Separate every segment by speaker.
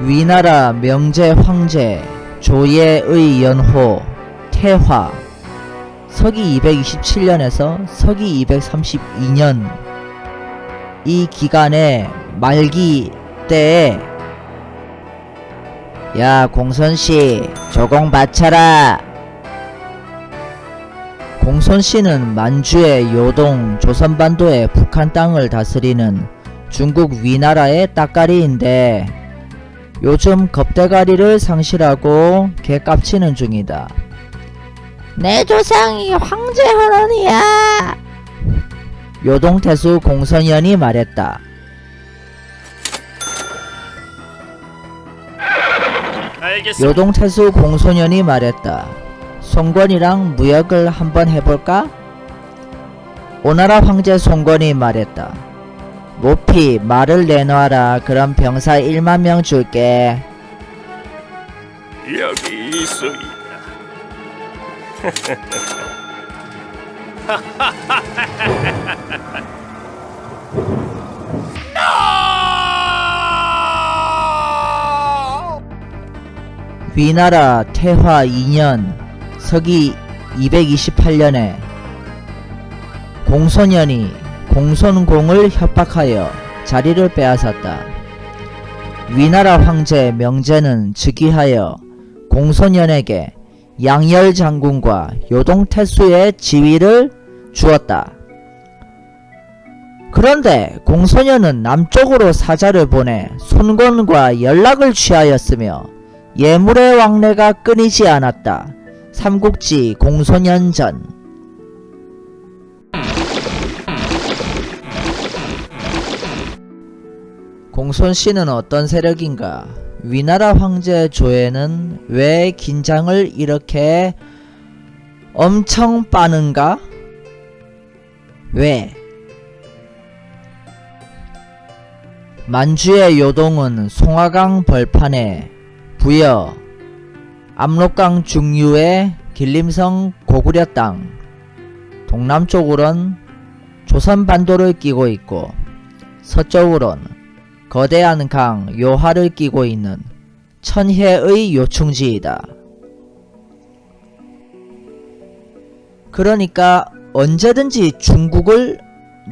Speaker 1: 위나라 명제 황제 조예의 연호 태화 서기 227년에서 서기 232년 이 기간의 말기 때에 야 공손씨 조공 바쳐라. 공손씨는 만주의 요동 조선반도의 북한 땅을 다스리는 중국 위나라의 따까리인데 요즘 겁대가리를 상실하고 개깝치는 중이다. 내 조상이 황제 헌원이야. 요동태수 공손현이 말했다.
Speaker 2: 알겠습니다.
Speaker 1: 요동태수 공손현이 말했다. 송건이랑 무역을 한번 해볼까? 오나라 황제 송건이 말했다. 모피 말을 내놔라. 그럼 병사 1만 명 줄게.
Speaker 2: 여기 있소이다.
Speaker 1: 위나라 태화 2년 서기 228년에 공손현이 공손공을 협박하여 자리를 빼앗았다. 위나라 황제 명제는 즉위하여 공손현에게 양열 장군과 요동태수의 지위를 주었다. 그런데 공손현은 남쪽으로 사자를 보내 손권과 연락을 취하였으며 예물의 왕래가 끊이지 않았다. 삼국지 공손현전. 공손씨는 어떤 세력인가? 위나라 황제 조예는 왜 긴장을 이렇게 엄청 빠는가? 왜? 만주의 요동은 송화강 벌판에 부여, 압록강 중류의 길림성 고구려 땅, 동남쪽으론 조선반도를 끼고 있고 서쪽으론 거대한 강 요하를 끼고 있는 천혜의 요충지이다. 그러니까 언제든지 중국을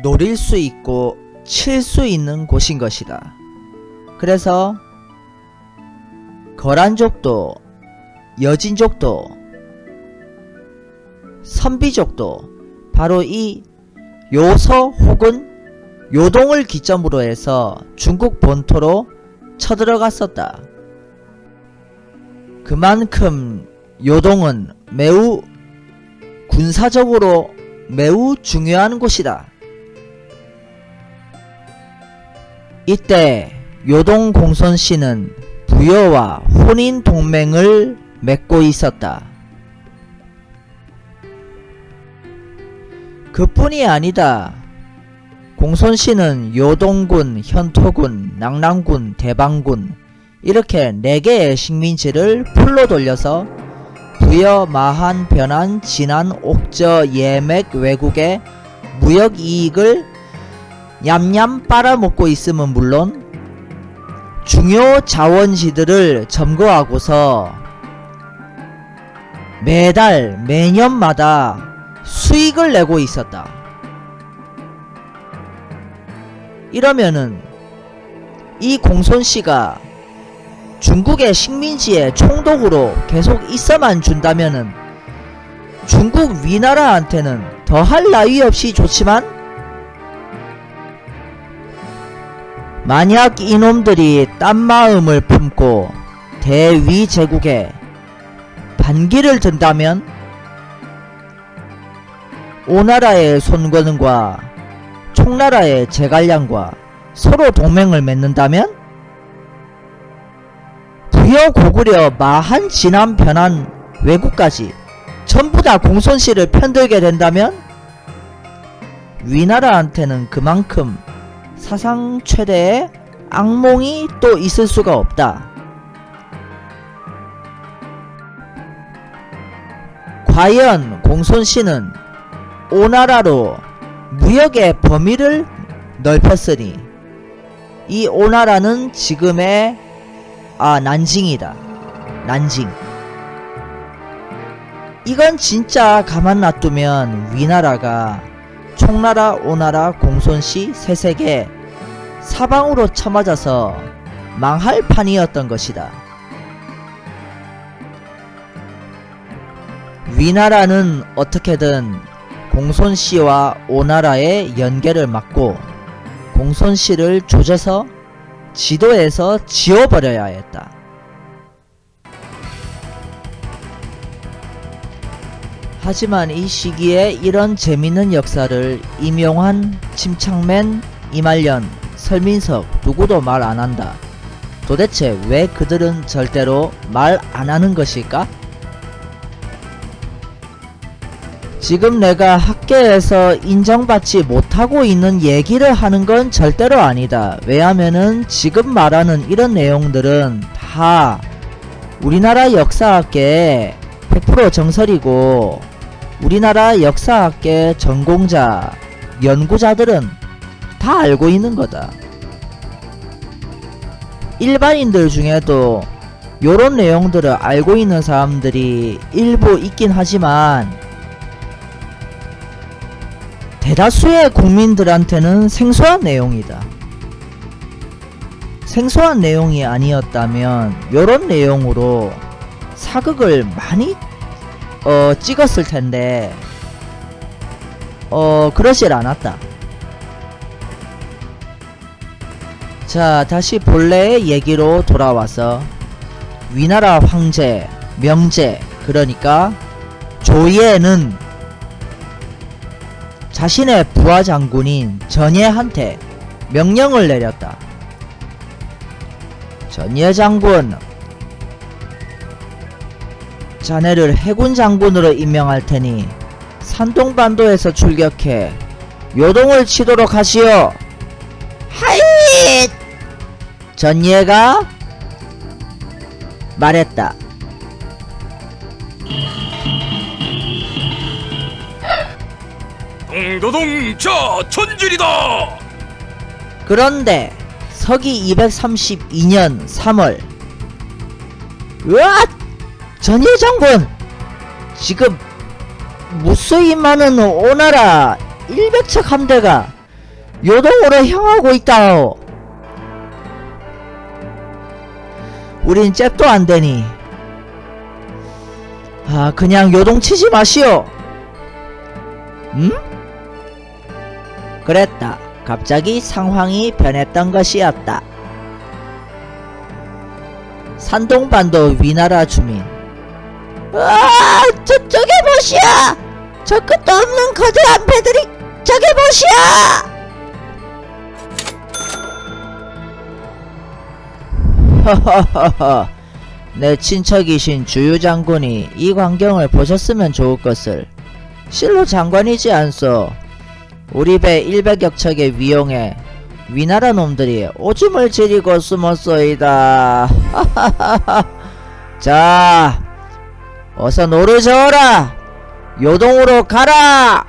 Speaker 1: 노릴 수 있고 칠 수 있는 곳인 것이다. 그래서 거란족도 여진족도 선비족도 바로 이 요서 혹은 요동을 기점으로 해서 중국 본토로 쳐들어갔었다. 그만큼 요동은 매우 군사적으로 매우 중요한 곳이다. 이때 요동 공손씨는 부여와 혼인 동맹을 맺고 있었다. 그뿐이 아니다. 공손씨는 요동군, 현토군, 낙랑군, 대방군 이렇게 4개의 식민지를 풀로 돌려서 부여, 마한, 변한, 진안, 옥저, 예맥, 외국의 무역 이익을 냠냠 빨아먹고 있음은 물론 중요 자원지들을 점거하고서 매달 매년마다 수익을 내고 있었다. 이러면은 이 공손씨가 중국의 식민지에 총독으로 계속 있어만 준다면은 중국 위나라한테는 더할 나위 없이 좋지만 만약 이놈들이 딴 마음을 품고 대위 제국에 반기를 든다면 오나라의 손권과 총나라의 제갈량과 서로 동맹을 맺는다면 부여, 고구려, 마한, 진안, 변한, 외국까지 전부 다 공손씨를 편들게 된다면 위나라한테는 그만큼 사상 최대의 악몽이 또 있을 수가 없다. 과연 공손씨는 오나라로 무역의 범위를 넓혔으니 이 오나라는 지금의 난징이다. 난징. 이건 진짜 가만 놔두면 위나라가 총나라, 오나라, 공손시, 세세계 사방으로 쳐맞아서 망할 판이었던 것이다. 위나라는 어떻게든 공손시와 오나라의 연계를 막고 공손시를 조져서 지도에서 지워버려야 했다. 하지만 이 시기에 이런 재밌는 역사를 임용환, 침착맨, 이말년, 설민석 누구도 말 안한다. 도대체 왜 그들은 절대로 말 안하는 것일까? 지금 내가 학계에서 인정받지 못하고 있는 얘기를 하는 건 절대로 아니다. 왜냐하면은 지금 말하는 이런 내용들은 다 우리나라 역사학계의 100% 정설이고 우리나라 역사학계 전공자, 연구자들은 다 알고 있는 거다. 일반인들 중에도 요런 내용들을 알고 있는 사람들이 일부 있긴 하지만 대다수의 국민들한테는 생소한 내용이다. 생소한 내용이 아니었다면 요런 내용으로 사극을 많이 찍었을 텐데 그러질 않았다. 자, 다시 본래의 얘기로 돌아와서 위나라 황제 명제, 그러니까 조예는 자신의 부하 장군인 전예한테 명령을 내렸다. 전예 장군, 자네를 해군 장군으로 임명할 테니 산동반도에서 출격해 요동을 치도록 하시오. 하잇! 전예가 말했다.
Speaker 2: 동도동자 천질이다.
Speaker 1: 그런데 서기 232년 3월, 으앗! 전예 장군! 지금 무수히 많은 오나라 100척 함대가 요동으로 향하고 있다오. 우린 잽도 안되니 그냥 요동치지 마시오. 그랬다. 갑자기 상황이 변했던 것이었다. 산동반도 위나라 주민, 저쪽에 보시야! 저 끝도 없는 거대한 배들이 저기 보시야! 허허허허, 내 친척이신 주유장군이 이 광경을 보셨으면 좋을 것을. 실로 장관이지 않소. 우리 배 100여 척의 위용에 위나라 놈들이 오줌을 지리고 숨었소이다. 자, 어서 노를 저어라. 요동으로 가라.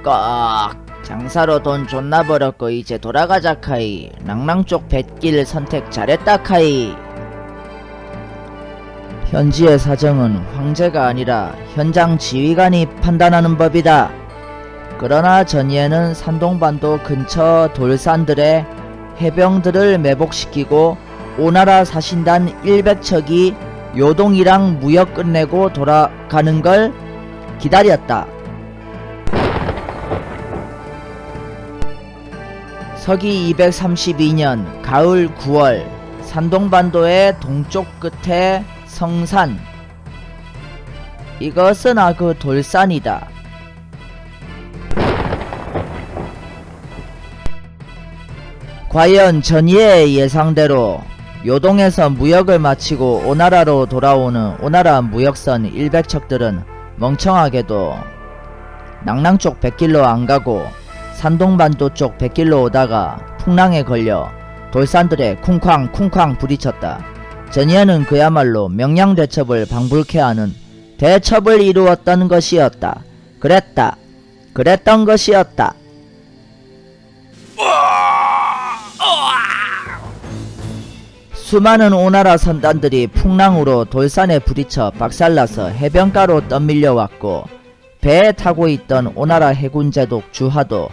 Speaker 1: 꺽. 장사로 돈 존나 벌었고 이제 돌아가자 카이. 낭랑 쪽 뱃길 선택 잘했다 카이. 현지의 사정은 황제가 아니라 현장 지휘관이 판단하는 법이다. 그러나 전예는 산동반도 근처 돌산들의 해병들을 매복시키고 오나라 사신단 100척이 요동이랑 무역 끝내고 돌아가는 걸 기다렸다. 서기 232년 가을 9월, 산동반도의 동쪽 끝에 성산, 이것은 그 돌산이다. 과연 전예의 예상대로 요동에서 무역을 마치고 오나라로 돌아오는 오나라 무역선 100척들은 멍청하게도 낭랑 쪽 백길로 안가고 산동반도 쪽 백길로 오다가 풍랑에 걸려 돌산들에 쿵쾅 쿵쾅 부딪혔다. 전예는 그야말로 명량대첩을 방불케 하는 대첩을 이루었던 것이었다. 그랬던 것이었다. 수많은 오나라 선단들이 풍랑으로 돌산에 부딪혀 박살나서 해변가로 떠밀려왔고, 배에 타고 있던 오나라 해군제독 주하도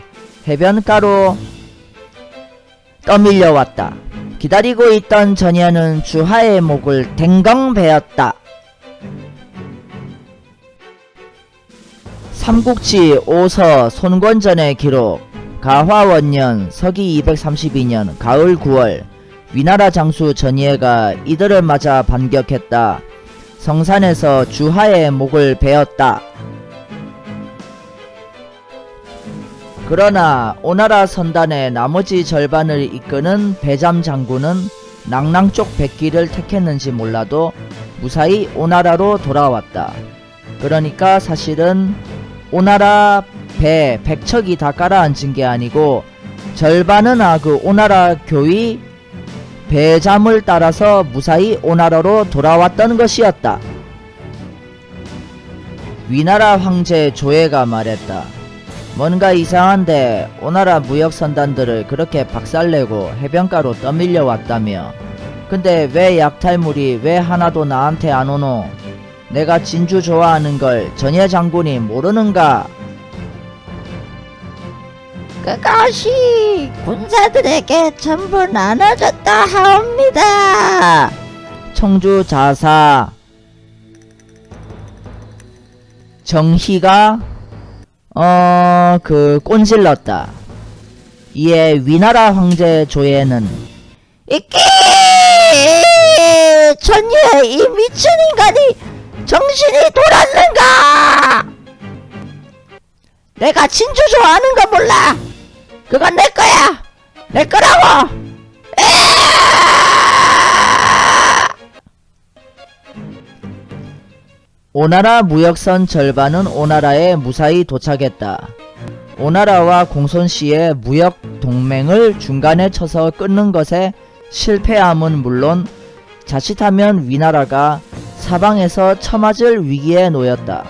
Speaker 1: 해변가로 떠밀려왔다. 기다리고 있던 전야는 주하의 목을 댕강 베었다. 삼국지 5서 손권전의 기록. 가화원년 서기 232년 가을 9월 위나라 장수 전예가 이들을 맞아 반격했다. 성산에서 주하의 목을 베었다. 그러나 오나라 선단의 나머지 절반을 이끄는 배잠 장군은 낭랑 쪽 백기를 택했는지 몰라도 무사히 오나라로 돌아왔다. 그러니까 사실은 오나라 배 100척이 다 깔아앉은 게 아니고 절반은 그 오나라 교위 배잠을 따라서 무사히 오나라로 돌아왔던 것이었다. 위나라 황제 조예가 말했다. 뭔가 이상한데 오나라 무역선단들을 그렇게 박살내고 해변가로 떠밀려왔다며. 근데 왜 약탈물이 왜 하나도 나한테 안 오노? 내가 진주 좋아하는 걸 전예 장군이 모르는가?
Speaker 3: 그것이 군사들에게 전부 나눠졌다 하옵니다.
Speaker 1: 청주 자사 정희가 꼰질렀다. 이에 위나라 황제 조예는
Speaker 3: 이끼 전예 이 미친 인간이 정신이 돌았는가? 내가 진주 좋아하는 거 몰라? 그건 내 거야. 내 거라고.
Speaker 1: 오나라 무역선 절반은 오나라에 무사히 도착했다. 오나라와 공손씨의 무역 동맹을 중간에 쳐서 끊는 것에 실패함은 물론 자칫하면 위나라가 사방에서 처맞을 위기에 놓였다.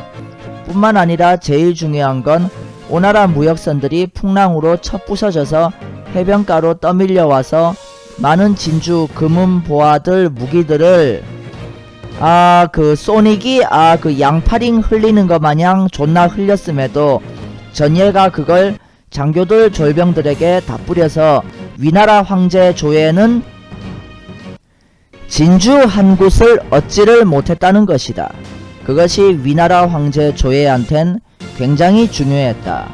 Speaker 1: 뿐만 아니라 제일 중요한 건 오나라 무역선들이 풍랑으로 쳐부서져서 해변가로 떠밀려와서 많은 진주, 금은, 보화들, 무기들을 소닉이 양파링 흘리는 것 마냥 존나 흘렸음에도 전예가 그걸 장교들 졸병들에게 다 뿌려서 위나라 황제 조예는 진주 한 곳을 얻지를 못했다는 것이다. 그것이 위나라 황제 조예한텐 굉장히 중요했다.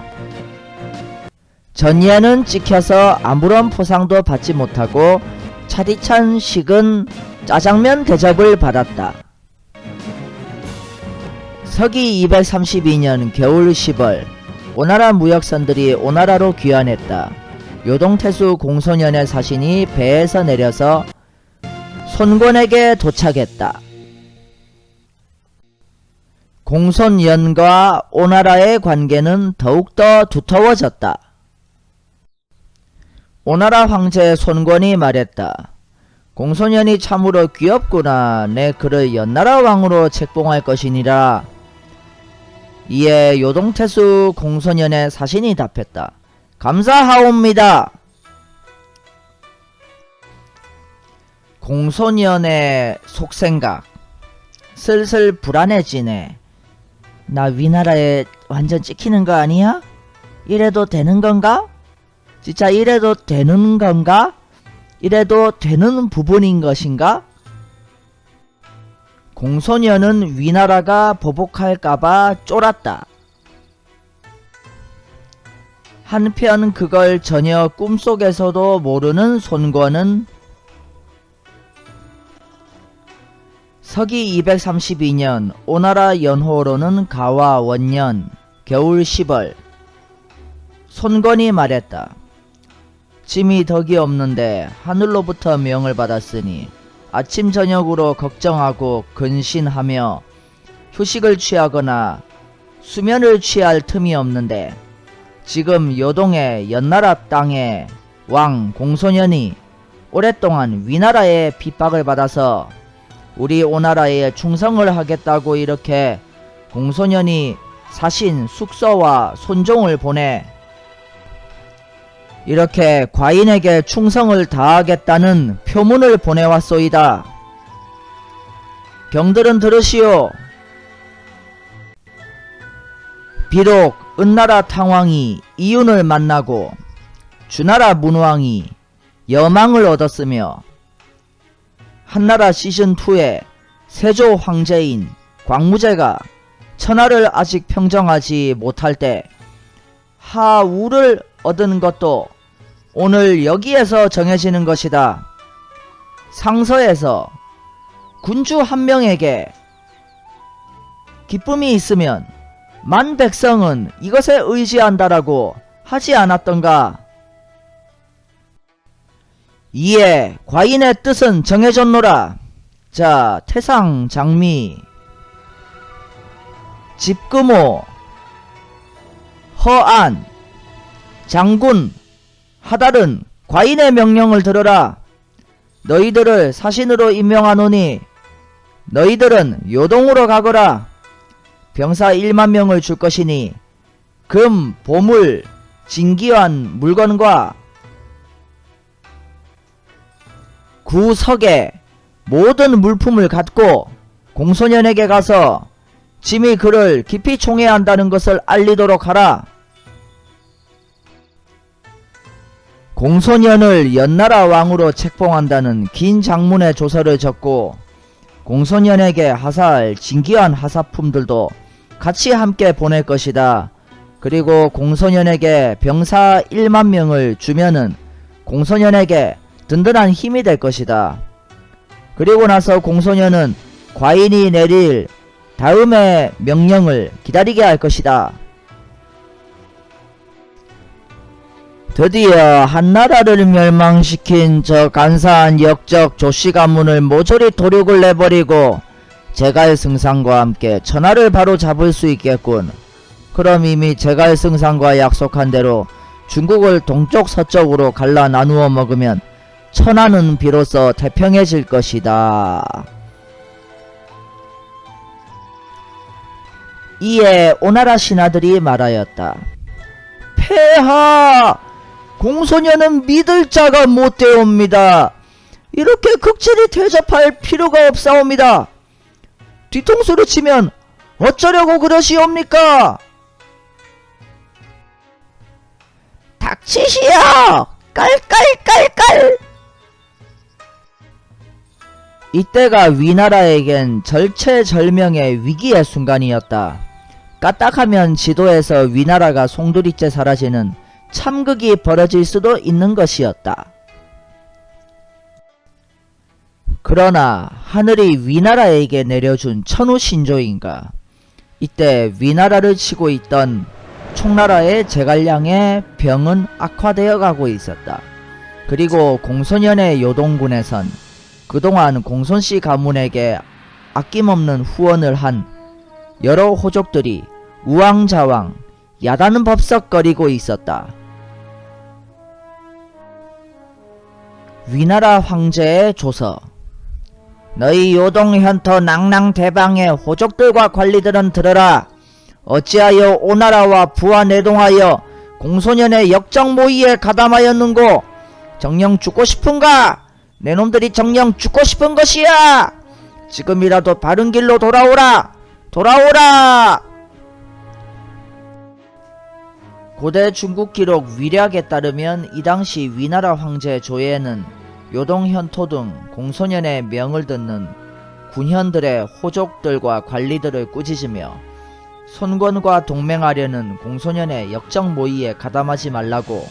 Speaker 1: 전예는 찍혀서 아무런 포상도 받지 못하고 차디찬 식은 짜장면 대접을 받았다. 서기 232년 겨울 10월 오나라 무역선들이 오나라로 귀환했다. 요동태수 공소년의 사신이 배에서 내려서 손권에게 도착했다. 공손연과 오나라의 관계는 더욱더 두터워졌다. 오나라 황제 손권이 말했다. 공손연이 참으로 귀엽구나. 내 그를 연나라 왕으로 책봉할 것이니라. 이에 요동태수 공손연의 사신이 답했다. 감사하옵니다. 공손연의 속생각. 슬슬 불안해지네. 나 위나라에 완전 찍히는 거 아니야? 이래도 되는 건가? 진짜 이래도 되는 건가? 이래도 되는 부분인 것인가? 공소년은 위나라가 보복할까봐 쫄았다. 한편 그걸 전혀 꿈속에서도 모르는 손권은 서기 232년 오나라 연호로는 가와 원년 겨울 10월 손권이 말했다. 짐이 덕이 없는데 하늘로부터 명을 받았으니 아침 저녁으로 걱정하고 근신하며 휴식을 취하거나 수면을 취할 틈이 없는데 지금 요동의 연나라 땅의 왕 공소년이 오랫동안 위나라의 핍박을 받아서 우리 오나라에 충성을 하겠다고 이렇게 공소년이 사신 숙서와 손종을 보내 이렇게 과인에게 충성을 다하겠다는 표문을 보내왔소이다. 병들은 들으시오. 비록 은나라 탕왕이 이윤을 만나고 주나라 문왕이 여망을 얻었으며 한나라 시즌2의 세조 황제인 광무제가 천하를 아직 평정하지 못할 때 하우를 얻은 것도 오늘 여기에서 정해지는 것이다. 상서에서 군주 한 명에게 기쁨이 있으면 만 백성은 이것에 의지한다라고 하지 않았던가. 이에 과인의 뜻은 정해졌노라. 자, 태상, 장미, 집금호, 허안, 장군, 하달은 과인의 명령을 들어라. 너희들을 사신으로 임명하노니 너희들은 요동으로 가거라. 병사 1만 명을 줄 것이니 금, 보물, 진귀한 물건과 구석에 모든 물품을 갖고 공소년에게 가서 짐이 그를 깊이 총애한다는 것을 알리도록 하라. 공소년을 연나라 왕으로 책봉한다는 긴 장문의 조서를 적고 공소년에게 하사할 진귀한 하사품들도 같이 함께 보낼 것이다. 그리고 공소년에게 병사 1만 명을 주면은 공소년에게 든든한 힘이 될 것이다. 그리고 나서 공소년은 과인이 내릴 다음의 명령을 기다리게 할 것이다. 드디어 한나라를 멸망시킨 저 간사한 역적 조씨 가문을 모조리 도륙을 내버리고 제갈승상과 함께 천하를 바로 잡을 수 있겠군. 그럼 이미 제갈승상과 약속한 대로 중국을 동쪽 서쪽으로 갈라 나누어 먹으면 천하는 비로소 태평해질 것이다. 이에 오나라 신하들이 말하였다. 폐하! 공소년은 믿을 자가 못되옵니다. 이렇게 극진히 대접할 필요가 없사옵니다. 뒤통수를 치면 어쩌려고 그러시옵니까?
Speaker 3: 닥치시오. 깔깔깔깔.
Speaker 1: 이때가 위나라에겐 절체절명의 위기의 순간이었다. 까딱하면 지도에서 위나라가 송두리째 사라지는 참극이 벌어질 수도 있는 것이었다. 그러나 하늘이 위나라에게 내려준 천우신조인가. 이때 위나라를 치고 있던 총나라의 제갈량의 병은 악화되어 가고 있었다. 그리고 공소년의 요동군에선 그동안 공손씨 가문에게 아낌없는 후원을 한 여러 호족들이 우왕좌왕 야단은 법석거리고 있었다. 위나라 황제의 조서. 너희 요동현토 낭낭대방의 호족들과 관리들은 들어라. 어찌하여 오나라와 부하 내동하여 공소년의 역정모의에 가담하였는고? 정녕 죽고 싶은가? 내 놈들이 정녕 죽고 싶은 것이야. 지금이라도 바른 길로 돌아오라. 돌아오라. 고대 중국 기록 위략에 따르면 이 당시 위나라 황제 조예는 요동현토 등 공소년의 명을 듣는 군현들의 호족들과 관리들을 꾸짖으며 손권과 동맹하려는 공소년의 역정모의에 가담하지 말라고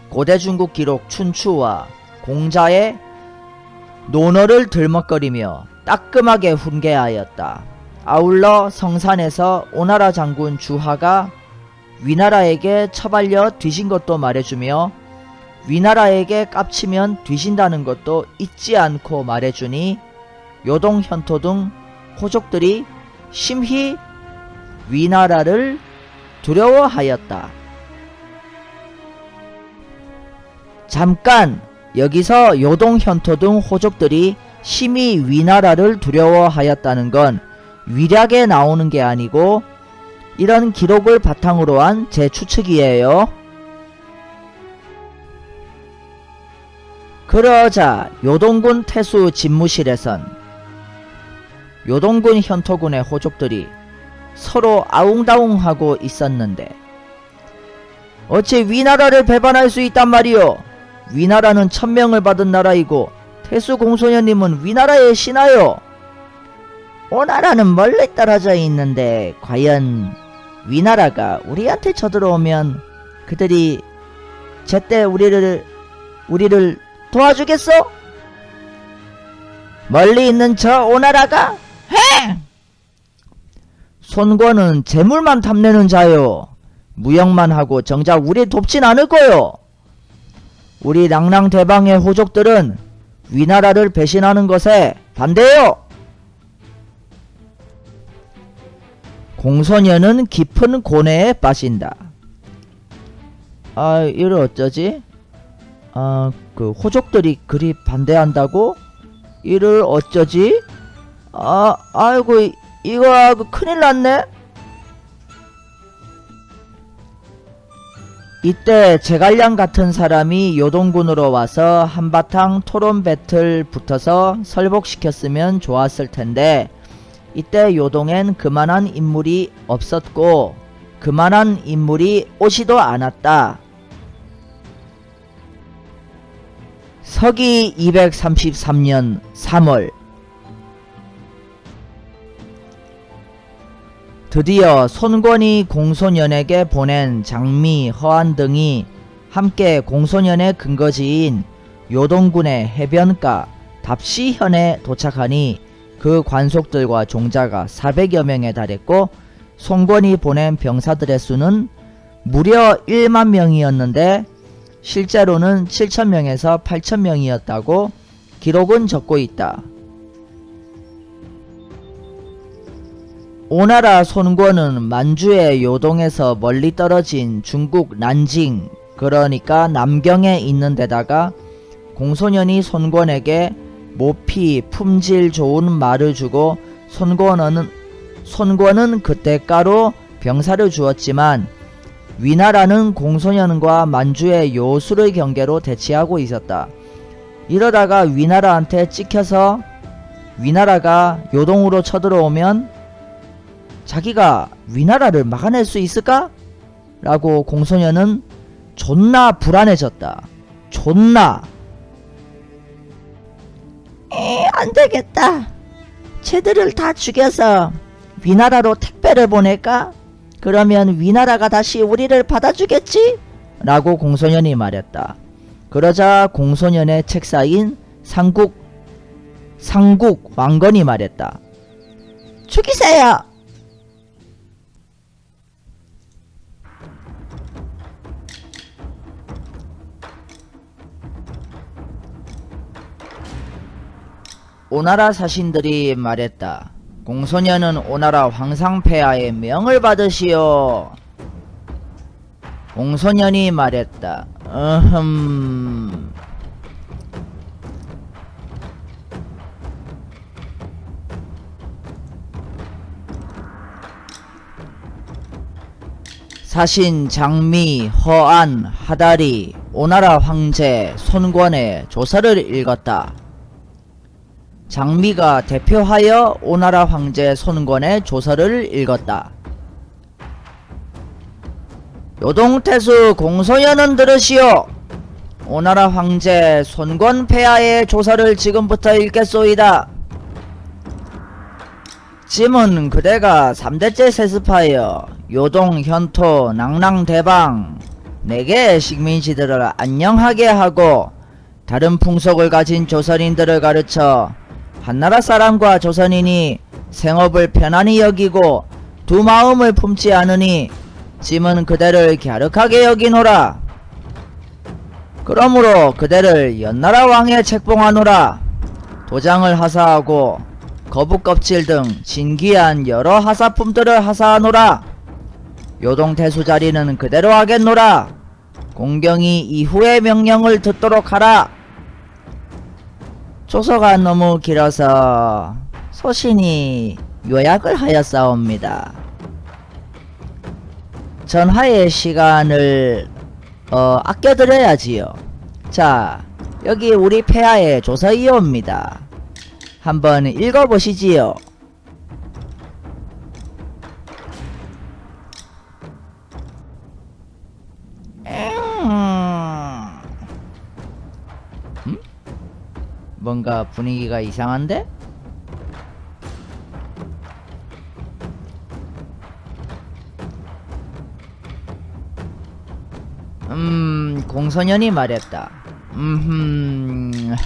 Speaker 1: 고대 중국 기록 춘추와 공자의 논어를 들먹거리며 따끔하게 훈계하였다. 아울러 성산에서 오나라 장군 주하가 위나라에게 처발려 뒤진 것도 말해주며 위나라에게 깝치면 뒤진다는 것도 잊지 않고 말해주니 요동현토 등 호족들이 심히 위나라를 두려워하였다. 잠깐 여기서 요동현토 등 호족들이 심히 위나라를 두려워하였다는 건 위략에 나오는 게 아니고 이런 기록을 바탕으로 한 제 추측이에요. 그러자 요동군 태수 집무실에선 요동군 현토군의 호족들이 서로 아웅다웅하고 있었는데 어찌 위나라를 배반할 수 있단 말이오. 위나라는 천명을 받은 나라이고 태수 공소년님은 위나라의 신하요. 오나라는 멀리 떨어져 있는데 과연 위나라가 우리한테 쳐들어오면 그들이 제때 우리를 도와주겠어? 멀리 있는 저 오나라가? 해! 손권은 재물만 탐내는 자요. 무역만 하고 정작 우리 돕진 않을 거요. 우리 낭랑대방의 호족들은 위나라를 배신하는 것에 반대요. 공소년은 깊은 고뇌에 빠진다. 이를 어쩌지? 그 호족들이 그리 반대한다고? 이를 어쩌지? 아이고 이거 큰일 났네. 이때 제갈량 같은 사람이 요동군으로 와서 한바탕 토론 배틀 붙어서 설복시켰으면 좋았을 텐데 이때 요동엔 그만한 인물이 없었고 그만한 인물이 오지도 않았다. 서기 233년 3월 드디어 손권이 공소년에게 보낸 장미, 허안 등이 함께 공소년의 근거지인 요동군의 해변가 답시현에 도착하니 그 관속들과 종자가 400여 명에 달했고 손권이 보낸 병사들의 수는 무려 1만 명이었는데 실제로는 7,000명에서 8,000명이었다고 기록은 적고 있다. 오나라 손권은 만주의 요동에서 멀리 떨어진 중국 난징 그러니까 남경에 있는 데다가 공소년이 손권에게 모피 품질 좋은 말을 주고 손권은 그때가로 병사를 주었지만 위나라는 공소년과 만주의 요술의 경계로 대치하고 있었다. 이러다가 위나라한테 찍혀서 위나라가 요동으로 쳐들어오면 자기가 위나라를 막아낼 수 있을까? 라고 공소년은 존나 불안해졌다. 존나.
Speaker 3: 안되겠다. 쟤들을 다 죽여서 위나라로 택배를 보낼까? 그러면 위나라가 다시 우리를 받아주겠지?
Speaker 1: 라고 공소년이 말했다. 그러자 공소년의 책사인 상국 왕건이 말했다.
Speaker 3: 죽이세요.
Speaker 1: 오나라 사신들이 말했다. 공소년은 오나라 황상폐하의 명을 받으시오. 공소년이 말했다. 사신 장미, 허안, 하다리, 오나라 황제, 손권의 조서를 읽었다. 장미가 대표하여 오나라 황제 손권의 조서를 읽었다. 요동태수 공소년은 들으시오. 오나라 황제 손권 폐하의 조서를 지금부터 읽겠소이다. 짐은 그대가 3대째 세습하여 요동, 현토, 낭랑대방 4개의 식민지들을 안녕하게 하고 다른 풍속을 가진 조선인들을 가르쳐 한나라 사람과 조선인이 생업을 편안히 여기고 두 마음을 품지 않으니 짐은 그대를 갸륵하게 여기노라. 그러므로 그대를 연나라 왕에 책봉하노라. 도장을 하사하고 거북껍질 등 진귀한 여러 하사품들을 하사하노라. 요동태수 자리는 그대로 하겠노라. 공경이 이후의 명령을 듣도록 하라. 조서가 너무 길어서 소신이 요약을 하였사옵니다. 전하의 시간을 아껴드려야지요. 자, 여기 우리 폐하의 조서이옵니다. 한번 읽어보시지요. 뭔가 분위기가 이상한데? 공소년이 말했다.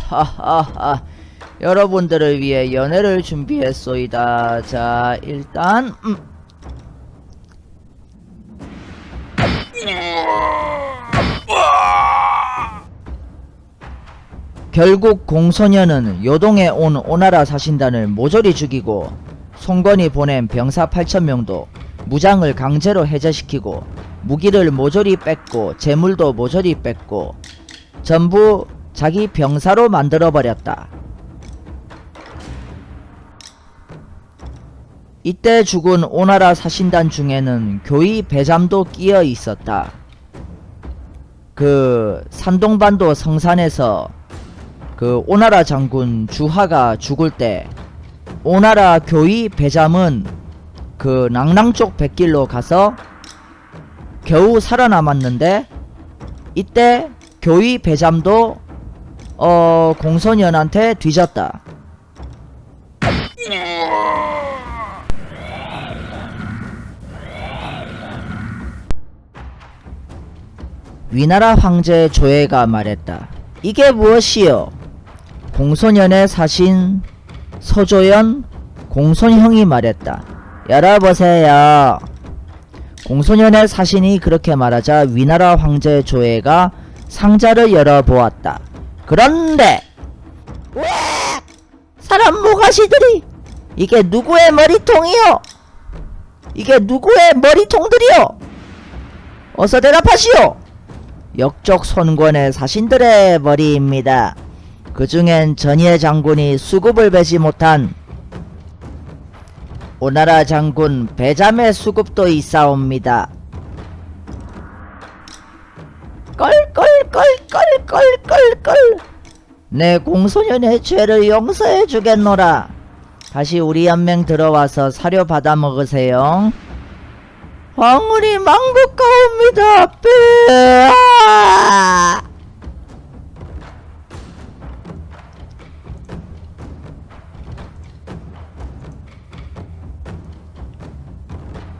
Speaker 1: 하하하. 여러분들을 위해 연애를 준비했소이다. 자, 일단 결국 공소년은 요동에 온 오나라 사신단을 모조리 죽이고 송건이 보낸 병사 8,000명도 무장을 강제로 해제시키고 무기를 모조리 뺏고 재물도 모조리 뺏고 전부 자기 병사로 만들어버렸다. 이때 죽은 오나라 사신단 중에는 교의 배잠도 끼어 있었다. 그 산동반도 성산에서 그 오나라 장군 주하가 죽을 때 오나라 교의 배잠은 그 낭랑 쪽 백길로 가서 겨우 살아남았는데 이때 교의 배잠도 공소년한테 뒤졌다. 위나라 황제 조예가 말했다. 이게 무엇이요? 공소년의 사신 서조연 공손형이 말했다. 열어보세요. 공소년의 사신이 그렇게 말하자 위나라 황제 조예가 상자를 열어보았다. 그런데 왜 사람 모가시들이 이게 누구의 머리통이요? 이게 누구의 머리통들이요? 어서 대답하시오. 역적 손권의 사신들의 머리입니다. 그 중엔 전예 장군이 수급을 베지 못한 오나라 장군 배잠의 수급도 있사옵니다. 껄껄껄껄껄껄껄. 내 공소년의 죄를 용서해 주겠노라. 다시 우리 연맹 들어와서 사료 받아 먹으세요. 황혼이 망국가옵니다. 아!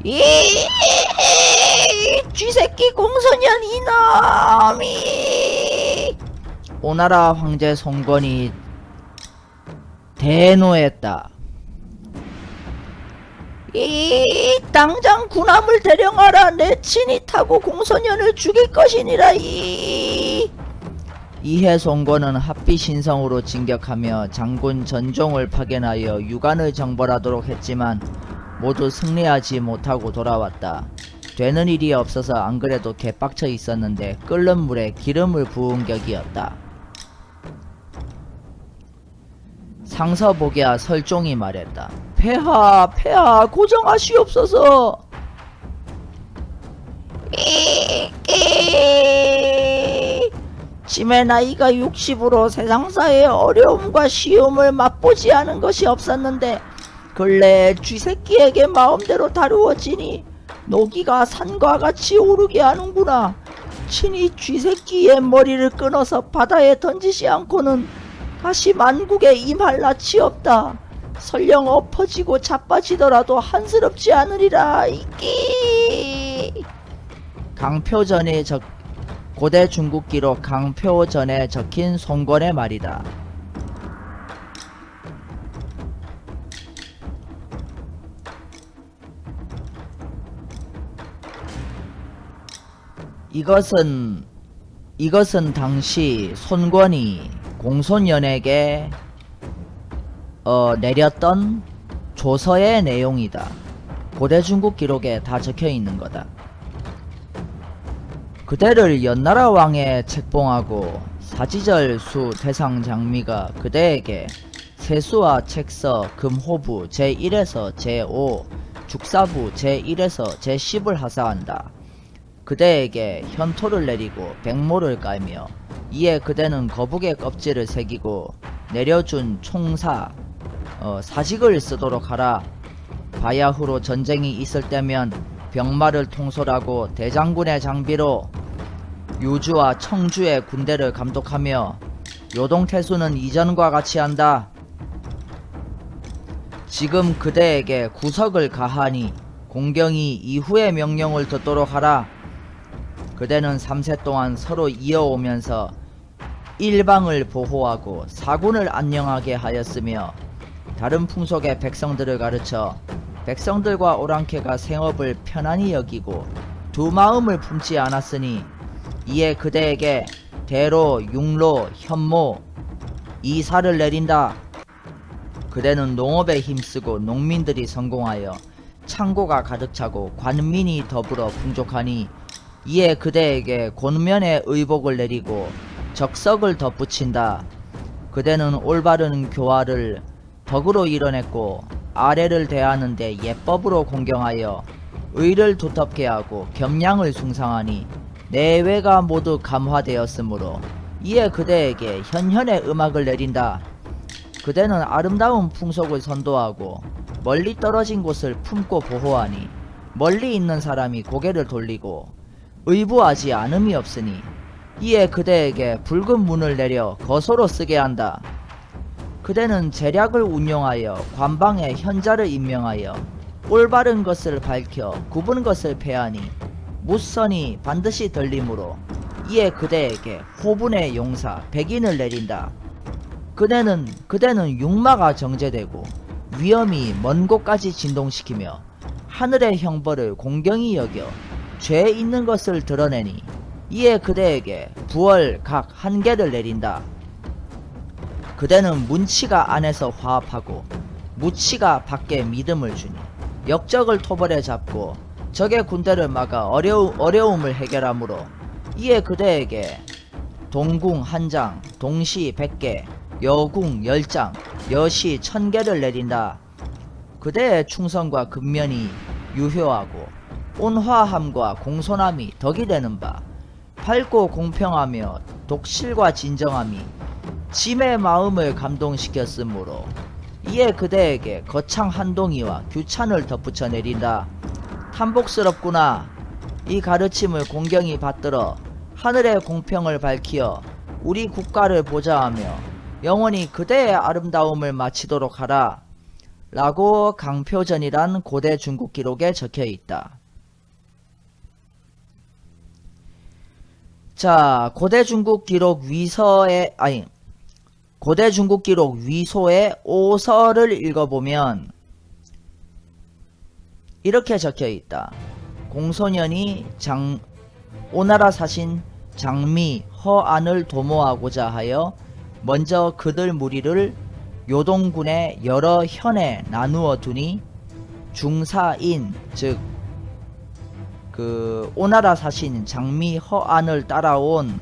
Speaker 1: 이 쥐새끼 공소년 이놈이. 오나라 황제 송건이 대노했다. 이 당장 군함을 대령하라. 내 친히 타고 공소년을 죽일 것이니라. 이해 송건은 합비 신성으로 진격하며 장군 전종을 파견하여 유관을 정벌하도록 했지만 모두 승리하지 못하고 돌아왔다. 되는 일이 없어서 안 그래도 개빡쳐 있었는데 끓는 물에 기름을 부은 격이었다. 상서복야 설종이 말했다. 폐하 고정하시옵소서. 짐의 나이가 60으로 세상사의 어려움과 쉬움을 맛보지 않은 것이 없었는데 근래에 쥐새끼에게 마음대로 다루어지니 노기가 산과 같이 오르게 하는구나. 친히 쥐새끼의 머리를 끊어서 바다에 던지지 않고는 다시 만국에 임할 낯이 없다. 설령 엎어지고 자빠지더라도 한스럽지 않으리라. 이끼. 강표전에 고대 중국 기록 강표전에 적힌 송건의 말이다. 이것은 당시 손권이 공손연에게 내렸던 조서의 내용이다. 고대 중국 기록에 다 적혀 있는 거다. 그대를 연나라 왕에 책봉하고 사지절수 대상장미가 그대에게 세수와 책서 금호부 제1에서 제5 죽사부 제1에서 제10을 하사한다. 그대에게 현토를 내리고 백모를 깔며 이에 그대는 거북의 껍질을 새기고 내려준 총사 사직을 쓰도록 하라. 바야흐로 전쟁이 있을 때면 병마를 통솔하고 대장군의 장비로 유주와 청주의 군대를 감독하며 요동태수는 이전과 같이 한다. 지금 그대에게 구석을 가하니 공경이 이후의 명령을 듣도록 하라. 그대는 3세 동안 서로 이어오면서 일방을 보호하고 사군을 안녕하게 하였으며 다른 풍속의 백성들을 가르쳐 백성들과 오랑캐가 생업을 편안히 여기고 두 마음을 품지 않았으니 이에 그대에게 대로, 육로, 현모, 이사를 내린다. 그대는 농업에 힘쓰고 농민들이 성공하여 창고가 가득 차고 관민이 더불어 풍족하니 이에 그대에게 권면의 의복을 내리고 적석을 덧붙인다. 그대는 올바른 교화를 덕으로 이뤄냈고 아래를 대하는데 예법으로 공경하여 의를 두텁게 하고 겸양을 숭상하니 내외가 모두 감화되었으므로 이에 그대에게 현현의 음악을 내린다. 그대는 아름다운 풍속을 선도하고 멀리 떨어진 곳을 품고 보호하니 멀리 있는 사람이 고개를 돌리고 의부하지 않음이 없으니 이에 그대에게 붉은 문을 내려 거소로 쓰게 한다. 그대는 재략을 운용하여 관방에 현자를 임명하여 올바른 것을 밝혀 굽은 것을 패하니 무선이 반드시 들리므로 이에 그대에게 호분의 용사 백인을 내린다. 그대는 육마가 정제되고 위험이 먼 곳까지 진동시키며 하늘의 형벌을 공경히 여겨 죄 있는 것을 드러내니 이에 그대에게 부월 각 한 개를 내린다. 그대는 문치가 안에서 화합하고 무치가 밖에 믿음을 주니 역적을 토벌에 잡고 적의 군대를 막아 어려움을 해결하므로 이에 그대에게 동궁 한 장, 동시 100개, 여궁 10장, 여시 1000개를 내린다. 그대의 충성과 근면이 유효하고 온화함과 공손함이 덕이 되는 바 밝고 공평하며 독실과 진정함이 짐의 마음을 감동시켰으므로 이에 그대에게 거창 한동이와 규찬을 덧붙여 내린다. 탐복스럽구나. 이 가르침을 공경히 받들어 하늘의 공평을 밝히어 우리 국가를 보좌하며 영원히 그대의 아름다움을 마치도록 하라. 라고 강표전이란 고대 중국 기록에 적혀 있다. 자, 고대 중국 기록 위서의 고대 중국 기록 위소의 오서를 읽어보면 이렇게 적혀 있다. 공소년이 오나라 사신 장미 허안을 도모하고자 하여 먼저 그들 무리를 요동군의 여러 현에 나누어 두니 중사인 즉 그 오나라 사신 장미 허안을 따라온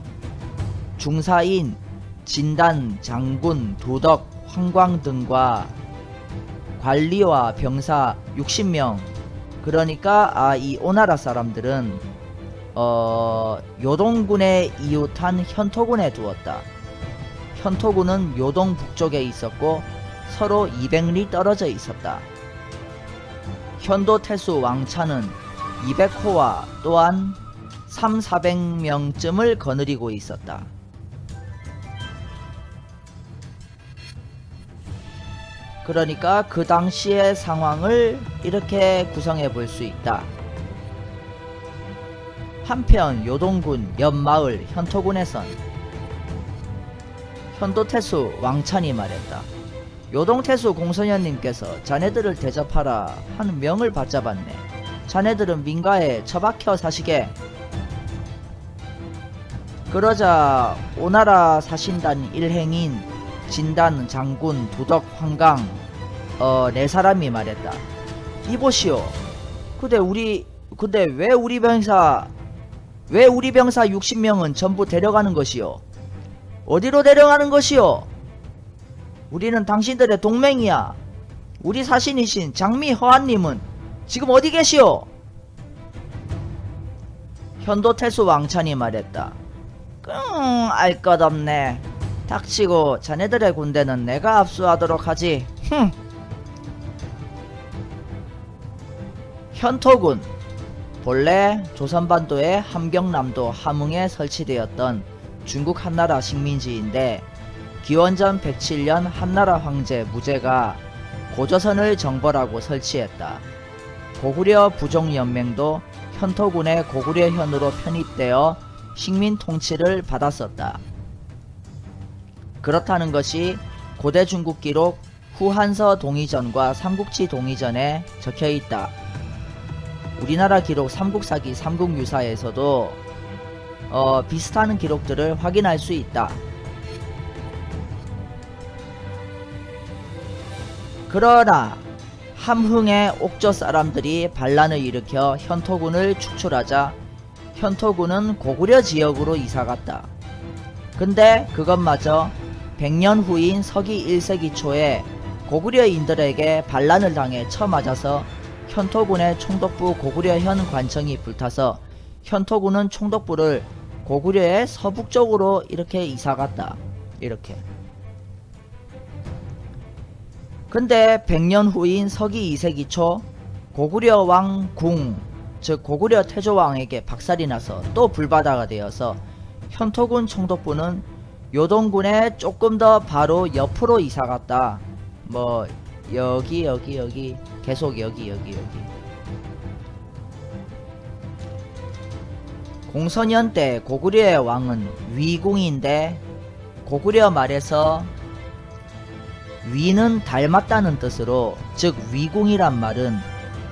Speaker 1: 중사인 진단, 장군, 도덕, 황광 등과 관리와 병사 60명. 그러니까 이 오나라 사람들은 요동군에 이웃한 현토군에 두었다. 현토군은 요동 북쪽에 있었고 서로 200리 떨어져 있었다. 현도태수 왕차는 200호와 또한 3,400명쯤을 거느리고 있었다. 그러니까 그 당시의 상황을 이렇게 구성해 볼 수 있다. 한편 요동군 옆마을 현토군에선 현도태수 왕찬이 말했다. 요동태수 공소년님께서 자네들을 대접하라 하는 명을 받잡았네. 자네들은 민가에 처박혀 사시게. 그러자 오나라 사신단 일행인 진단, 장군, 도덕, 황강 네 사람이 말했다. 이보시오. 근데 왜 우리 병사 60명은 전부 데려가는 것이오? 어디로 데려가는 것이오? 우리는 당신들의 동맹이야. 우리 사신이신 장미 허안님은 지금 어디 계시오? 현도태수 왕찬이 말했다. 알 것 없네. 닥치고 자네들의 군대는 내가 압수하도록 하지. 현토군, 본래 조선반도의 함경남도 함흥에 설치되었던 중국 한나라 식민지인데 기원전 107년 한나라 황제 무제가 고조선을 정벌하고 설치했다. 고구려 부족연맹도 현토군의 고구려현으로 편입되어 식민 통치를 받았었다. 그렇다는 것이 고대 중국 기록 후한서 동의전과 삼국지 동의전에 적혀있다. 우리나라 기록 삼국사기 삼국유사에서도 비슷한 기록들을 확인할 수 있다. 그러나 함흥의 옥조 사람들이 반란을 일으켜 현토군을 축출하자 현토군은 고구려 지역으로 이사갔다. 근데 그것마저 100년 후인 서기 1세기 초에 고구려인들에게 반란을 당해 쳐맞아서 현토군의 총독부 고구려현 관청이 불타서 현토군은 총독부를 고구려의 서북쪽으로 이렇게 이사갔다. 이렇게. 근데 100년 후인 서기 2세기 초 고구려 왕 궁, 즉 고구려 태조왕에게 박살이 나서 또 불바다가 되어서 현토군 총독부는 요동군에 조금 더 바로 옆으로 이사갔다. 뭐 여기 계속 여기. 공선현 때 고구려의 왕은 위궁인데 고구려 말에서 위는 닮았다는 뜻으로, 즉 위궁이란 말은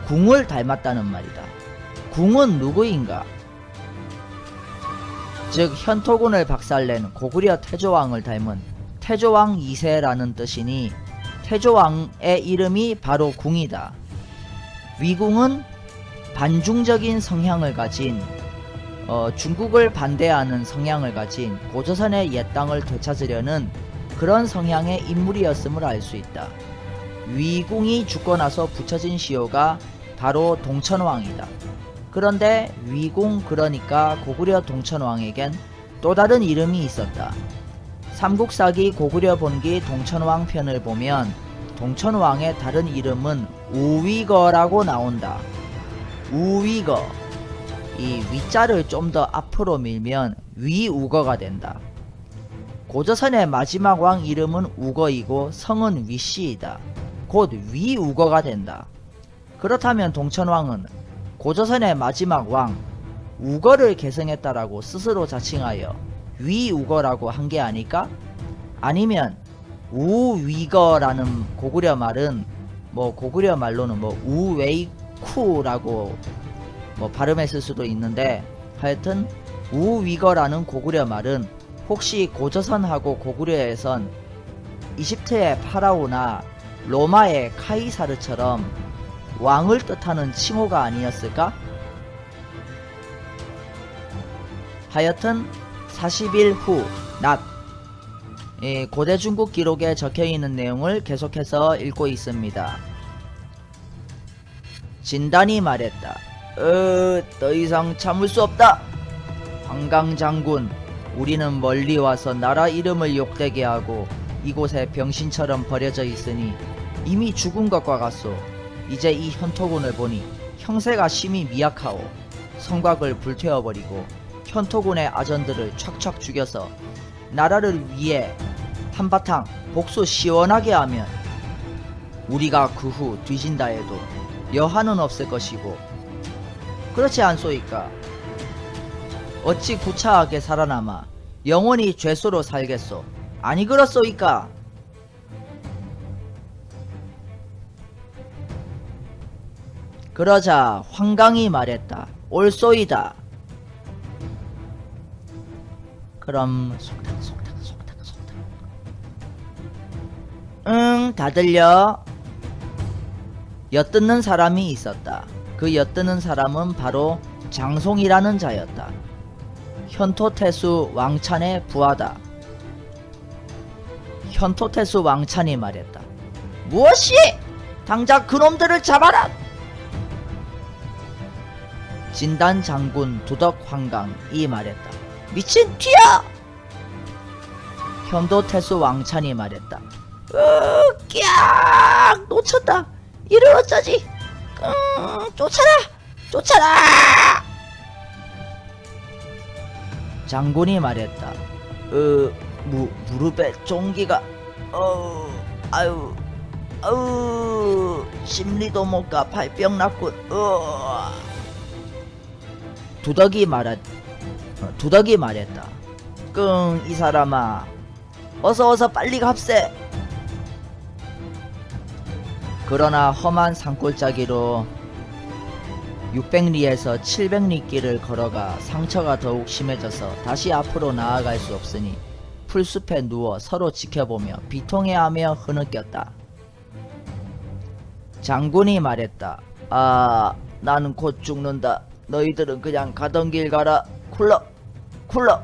Speaker 1: 궁을 닮았다는 말이다. 궁은 누구인가? 즉 현토군을 박살낸 고구려 태조왕을 닮은 태조왕 2세라는 뜻이니 태조왕의 이름이 바로 궁이다. 위궁은 반중적인 성향을 가진 중국을 반대하는 성향을 가진 고조선의 옛 땅을 되찾으려는 그런 성향의 인물이었음을 알 수 있다. 위궁이 죽고 나서 붙여진 시호가 바로 동천왕이다. 그런데 위궁, 그러니까 고구려 동천왕에겐 또 다른 이름이 있었다. 삼국사기 고구려 본기 동천왕 편을 보면 동천왕의 다른 이름은 우위거라고 나온다. 우위거. 이 위자를 좀 더 앞으로 밀면 위우거가 된다. 고조선의 마지막 왕 이름은 우거이고 성은 위씨이다. 곧 위우거가 된다. 그렇다면 동천왕은 고조선의 마지막 왕 우거를 계승했다라고 스스로 자칭하여 위우거라고 한 게 아닐까? 아니면 우위거라는 고구려 말은 뭐 고구려 말로는 뭐 우웨이쿠라고 뭐 발음했을 수도 있는데, 하여튼 우위거라는 고구려 말은 혹시 고조선하고 고구려에선 이집트의 파라오나 로마의 카이사르처럼 왕을 뜻하는 칭호가 아니었을까? 하여튼 40일 후 낮, 고대 중국 기록에 적혀있는 내용을 계속해서 읽고 있습니다. 진단이 말했다. 더 이상 참을 수 없다. 황강장군, 우리는 멀리 와서 나라 이름을 욕되게 하고 이곳에 병신처럼 버려져 있으니 이미 죽은 것과 같소. 이제 이 현토군을 보니 형세가 심히 미약하오. 성곽을 불태워버리고 현토군의 아전들을 촥촥 죽여서 나라를 위해 한바탕 복수 시원하게 하면 우리가 그 후 뒤진다 해도 여한은 없을 것이고, 그렇지 않소이까? 어찌 구차하게 살아남아 영원히 죄수로 살겠소? 아니 그렇소이까? 그러자 황강이 말했다. 옳소이다. 그럼 속닥. 다 들려. 엿듣는 사람이 있었다. 그 엿듣는 사람은 바로 장송이라는 자였다. 현토태수 왕찬의 부하다. 현토태수 왕찬이 말했다. 무엇이? 당장 그놈들을 잡아라! 진단 장군 두덕 황강이 말했다. 미친 튀어! 현도태수 왕찬이 말했다.
Speaker 3: 깍 놓쳤다. 이를 어쩌지? 쫓아라 쫓아라.
Speaker 1: 장군이 말했다. 무릎에 종기가 아유 심리도 못 가 발병 났군. 두덕이 말했다. 이 사람아, 어서 빨리 갑세. 그러나 험한 산골짜기로 600리에서 700리 길을 걸어가 상처가 더욱 심해져서 다시 앞으로 나아갈 수 없으니 풀숲에 누워 서로 지켜보며 비통해하며 흐느꼈다. 장군이 말했다. 나는 곧 죽는다. 너희들은 그냥 가던 길 가라. 쿨러.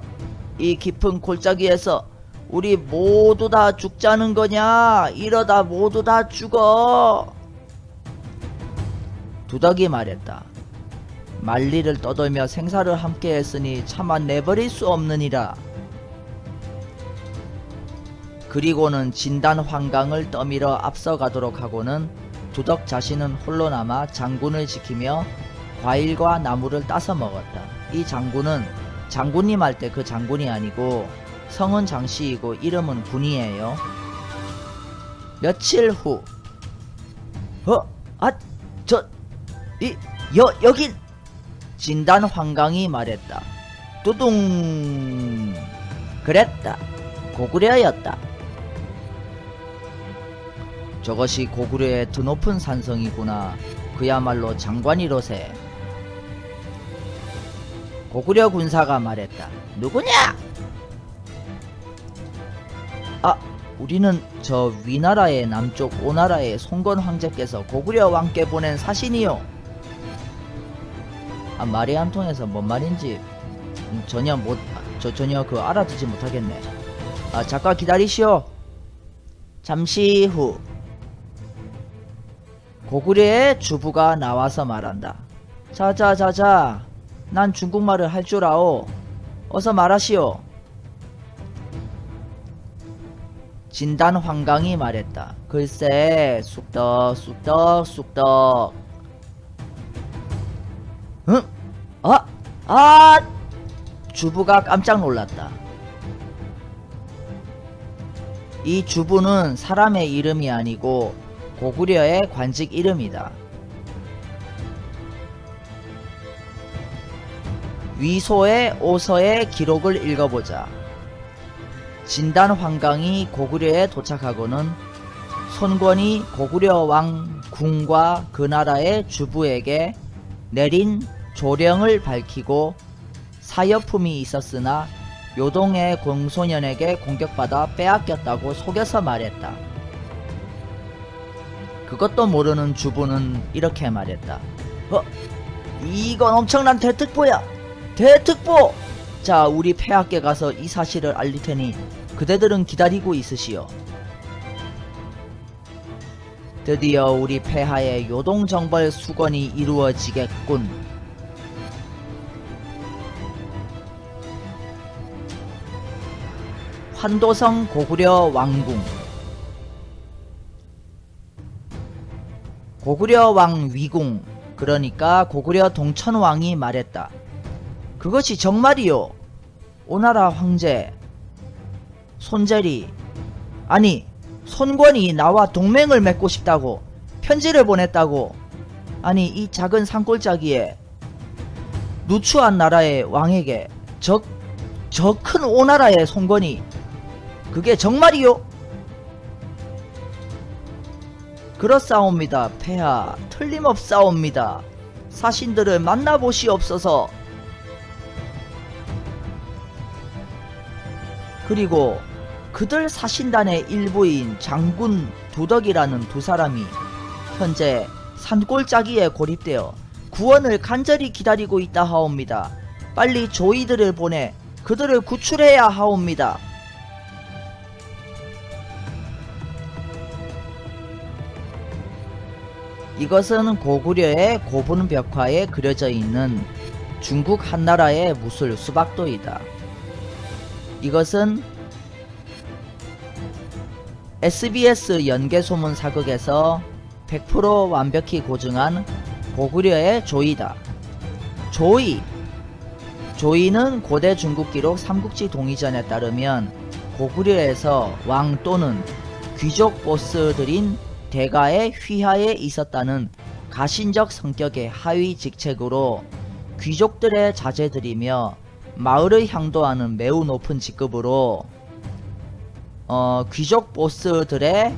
Speaker 1: 이 깊은 골짜기에서 우리 모두 다 죽자는 거냐? 이러다 모두 다 죽어. 두덕이 말했다. 만리를 떠돌며 생사를 함께 했으니 차마 내버릴 수 없느니라. 그리고는 진단 황강을 떠밀어 앞서가도록 하고는 두덕 자신은 홀로 남아 장군을 지키며 과일과 나무를 따서 먹었다. 이 장군은 장군님 할 때 그 장군이 아니고 성은 장씨이고 이름은 군이에요. 며칠 후 여긴 진단 황강이 말했다. 뚜둥. 그랬다. 고구려였다. 저것이 고구려의 드높은 산성이구나. 그야말로 장관이로세. 고구려 군사가 말했다. 누구냐? 우리는 저 위나라의 남쪽 오나라의 송건 황제께서 고구려 왕께 보낸 사신이요. 말이 안 통해서 뭔 말인지 전혀 알아듣지 못하겠네. 잠깐 기다리시오. 잠시 후 고구려의 주부가 나와서 말한다. 자자, 난 중국말을 할 줄 아오. 어서 말하시오. 진단 황강이 말했다. 글쎄, 쑥떡. 응? 주부가 깜짝 놀랐다. 이 주부는 사람의 이름이 아니고 고구려의 관직 이름이다. 위소의 오서의 기록을 읽어보자. 진단 황강이 고구려에 도착하고는 손권이 고구려 왕 궁과 그 나라의 주부에게 내린 조령을 밝히고 사여품이 있었으나 요동의 공소년에게 공격받아 빼앗겼다고 속여서 말했다. 그것도 모르는 주부는 이렇게 말했다. 이건 엄청난 대특보야. 대특보! 자, 우리 폐하께 가서 이 사실을 알릴 테니 그대들은 기다리고 있으시오. 드디어 우리 폐하의 요동정벌 수건이 이루어지겠군. 환도성 고구려 왕궁. 고구려 왕 위궁, 그러니까 고구려 동천왕이 말했다. 그것이 정말이요. 오나라 황제 손재리, 아니 손권이 나와 동맹을 맺고 싶다고 편지를 보냈다고. 아니 이 작은 산골짜기에 누추한 나라의 왕에게 저 큰 오나라의 손권이 그게 정말이요? 그렇사옵니다 폐하. 틀림없사옵니다. 사신들을 만나보시옵소서. 그리고 그들 사신단의 일부인 장군 두덕이라는 두 사람이 현재 산골짜기에 고립되어 구원을 간절히 기다리고 있다 하옵니다. 빨리 조이들을 보내 그들을 구출해야 하옵니다. 이것은 고구려의 고분벽화에 그려져 있는 중국 한나라의 무술 수박도이다. 이것은 SBS 연개소문 사극에서 100% 완벽히 고증한 고구려의 조이다. 조이는 고대 중국 기록 삼국지 동의전에 따르면 고구려에서 왕 또는 귀족 보스들인 대가의 휘하에 있었다는 가신적 성격의 하위 직책으로 귀족들의 자제들이며 마을을 향도하는 매우 높은 직급으로 귀족 보스들의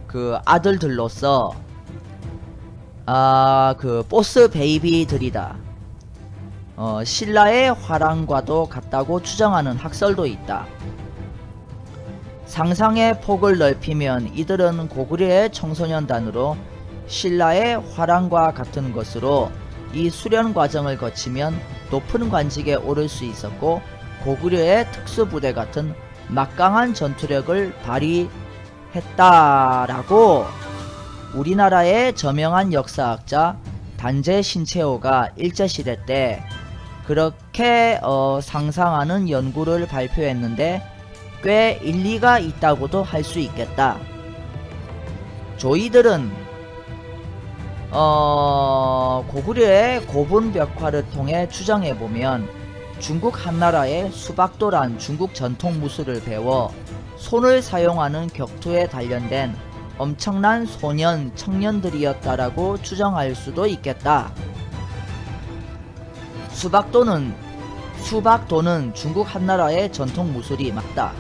Speaker 1: 그 아들들로서 그 보스 베이비들이다. 신라의 화랑과도 같다고 추정하는 학설도 있다. 상상의 폭을 넓히면 이들은 고구려의 청소년단으로 신라의 화랑과 같은 것으로 이 수련 과정을 거치면 높은 관직에 오를 수 있었고 고구려의 특수부대 같은 막강한 전투력을 발휘했다라고 우리나라의 저명한 역사학자 단재 신채호가 일제시대 때 그렇게 상상하는 연구를 발표했는데 꽤 일리가 있다고도 할 수 있겠다. 조이들은 고구려의 고분벽화를 통해 추정해보면 중국 한나라의 수박도란 중국 전통 무술을 배워 손을 사용하는 격투에 단련된 엄청난 소년, 청년들이었다라고 추정할 수도 있겠다. 수박도는 중국 한나라의 전통 무술이 맞다.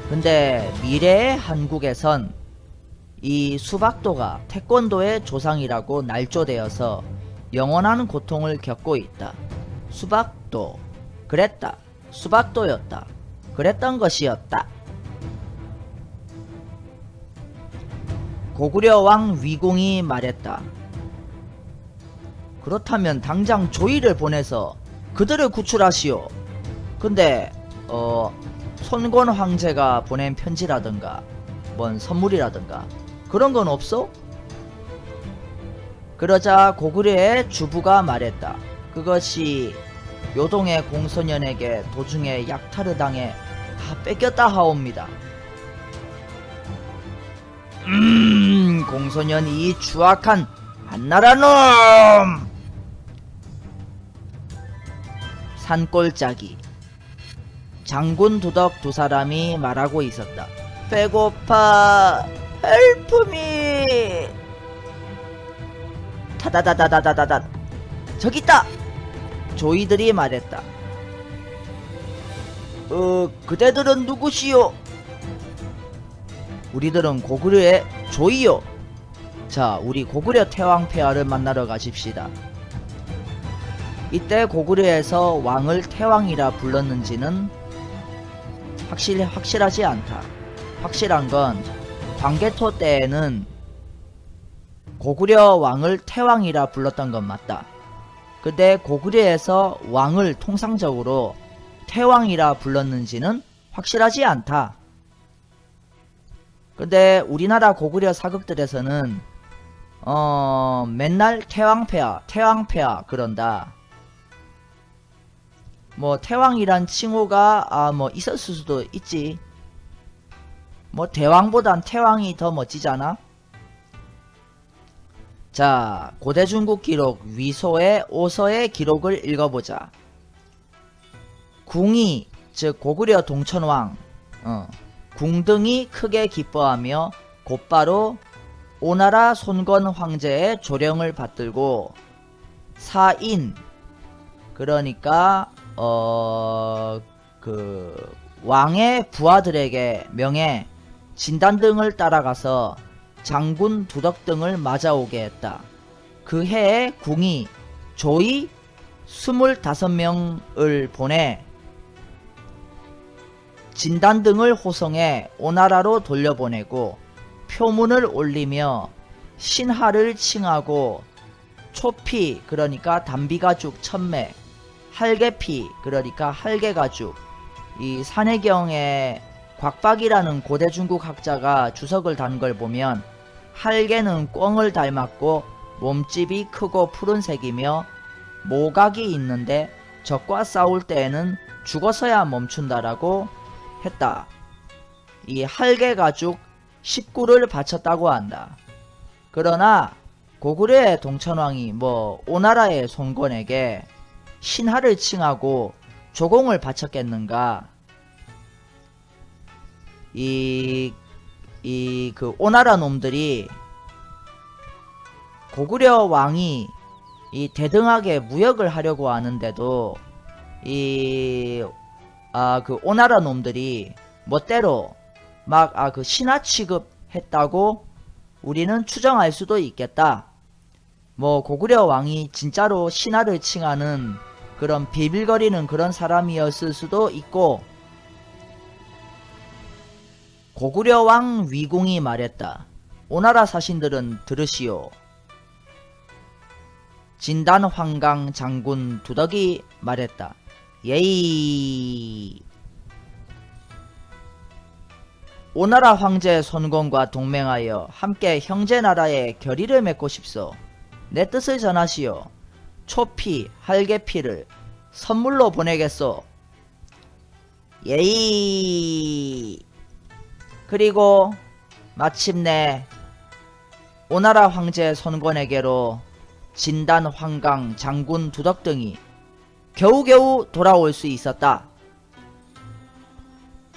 Speaker 1: 근데 미래의 한국에선 이 수박도가 태권도의 조상이라고 날조되어서 영원한 고통을 겪고 있다. 수박도, 그랬다. 수박도였다. 그랬던 것이었다. 고구려 왕 위공이 말했다. 그렇다면 당장 조이를 보내서 그들을 구출하시오. 근데 손권 황제가 보낸 편지라든가 뭔 선물이라든가 그런 건 없어? 그러자 고구려의 주부가 말했다. 그것이 요동의 공소년에게 도중에 약탈을 당해 다 뺏겼다 하옵니다. 공소년이 이 추악한 한나라놈! 산골짜기 장군 두덕 두 사람이 말하고 있었다. 배고파. 헬프미. 타다다다다다다다. 저기 있다. 조이들이 말했다. 그대들은 누구시오? 우리들은 고구려의 조이요. 자, 우리 고구려 태왕폐하를 만나러 가십시다. 이때 고구려에서 왕을 태왕이라 불렀는지는 확실하지 않다. 확실한 건 광개토 때에는 고구려 왕을 태왕이라 불렀던 건 맞다. 근데 고구려에서 왕을 통상적으로 태왕이라 불렀는지는 확실하지 않다. 근데 우리나라 고구려 사극들에서는 맨날 태왕폐하 그런다. 뭐 태왕이란 칭호가 뭐 있었을 수도 있지. 뭐 대왕보단 태왕이 더 멋지잖아. 자, 고대 중국 기록 위소의 오서의 기록을 읽어보자. 궁이, 즉 고구려 동천왕 궁등이 크게 기뻐하며 곧바로 오나라 손권 황제의 조령을 받들고 사인, 그러니까 그 왕의 부하들에게 명해 진단 등을 따라가서 장군 두덕 등을 맞아오게 했다. 그 해에 궁이 조이 25명을 보내 진단 등을 호송해 오나라로 돌려보내고 표문을 올리며 신하를 칭하고 초피, 그러니까 담비가죽 1000매, 할개피, 그러니까 할개가죽, 이 산해경에 곽박이라는 고대 중국 학자가 주석을 단 걸 보면 할개는 꿩을 닮았고 몸집이 크고 푸른색이며 모각이 있는데 적과 싸울 때에는 죽어서야 멈춘다라고 했다. 이 할개 가죽 19를 바쳤다고 한다. 그러나 고구려의 동천왕이 오나라의 손권에게 신하를 칭하고 조공을 바쳤겠는가? 그 오나라 놈들이 고구려 왕이 이 대등하게 무역을 하려고 하는데도 그 오나라 놈들이 멋대로 막 그 신하 취급했다고 우리는 추정할 수도 있겠다. 고구려 왕이 진짜로 신하를 칭하는 그런 비빌거리는 그런 사람이었을 수도 있고, 고구려 왕 위궁이 말했다. 오나라 사신들은 들으시오. 진단 황강 장군 두덕이 말했다. 예이. 오나라 황제 손권과 동맹하여 함께 형제 나라의 결의를 맺고 싶소. 내 뜻을 전하시오. 초피, 할개피를 선물로 보내겠소. 예이. 그리고 마침내 오나라 황제 손권에게로 진단 황강 장군 두덕 등이 겨우겨우 돌아올 수 있었다.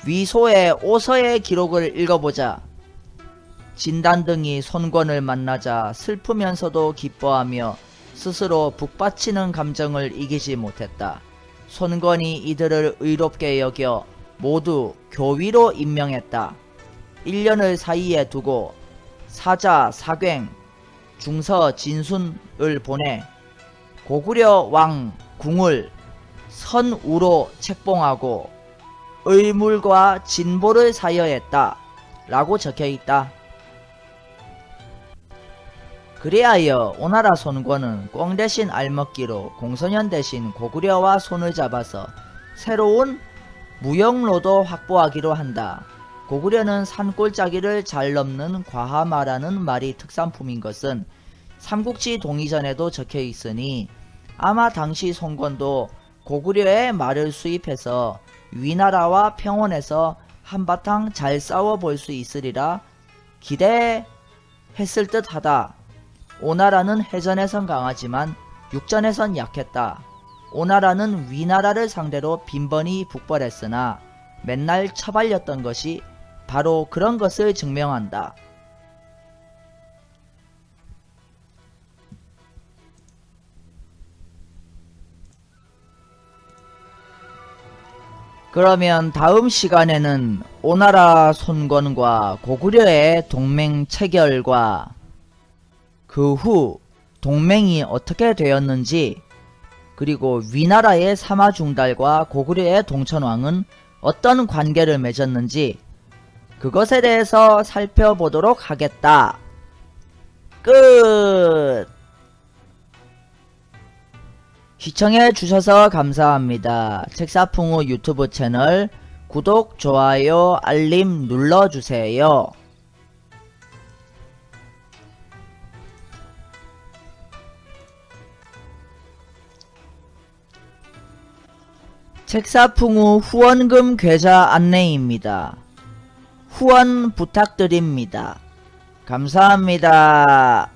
Speaker 1: 위소의 오서의 기록을 읽어보자. 진단 등이 손권을 만나자 슬프면서도 기뻐하며 스스로 북받치는 감정을 이기지 못했다. 손권이 이들을 의롭게 여겨 모두 교위로 임명했다. 1년을 사이에 두고 사자 사괭 중서 진순을 보내 고구려 왕 궁을 선우로 책봉하고 의물과 진보를 사여했다 라고 적혀있다. 그리하여 오나라 손권은 꽁 대신 알먹기로 공소년 대신 고구려와 손을 잡아서 새로운 무역로도 확보하기로 한다. 고구려는 산골짜기를 잘 넘는 과하마라는 말이 특산품인 것은 삼국지 동의전에도 적혀있으니 아마 당시 손권도 고구려의 말을 수입해서 위나라와 평원에서 한바탕 잘 싸워볼 수 있으리라 기대했을 듯하다. 오나라는 해전에선 강하지만 육전에선 약했다. 오나라는 위나라를 상대로 빈번히 북벌했으나 맨날 처발렸던 것이 바로 그런 것을 증명한다. 그러면 다음 시간에는 오나라 손권과 고구려의 동맹 체결과 그 후 동맹이 어떻게 되었는지, 그리고 위나라의 사마중달과 고구려의 동천왕은 어떤 관계를 맺었는지 그것에 대해서 살펴보도록 하겠다. 끝! 시청해주셔서 감사합니다. 책사풍우 유튜브 채널 구독, 좋아요, 알림 눌러주세요. 책사풍우 후원금 계좌 안내입니다. 후원 부탁드립니다. 감사합니다.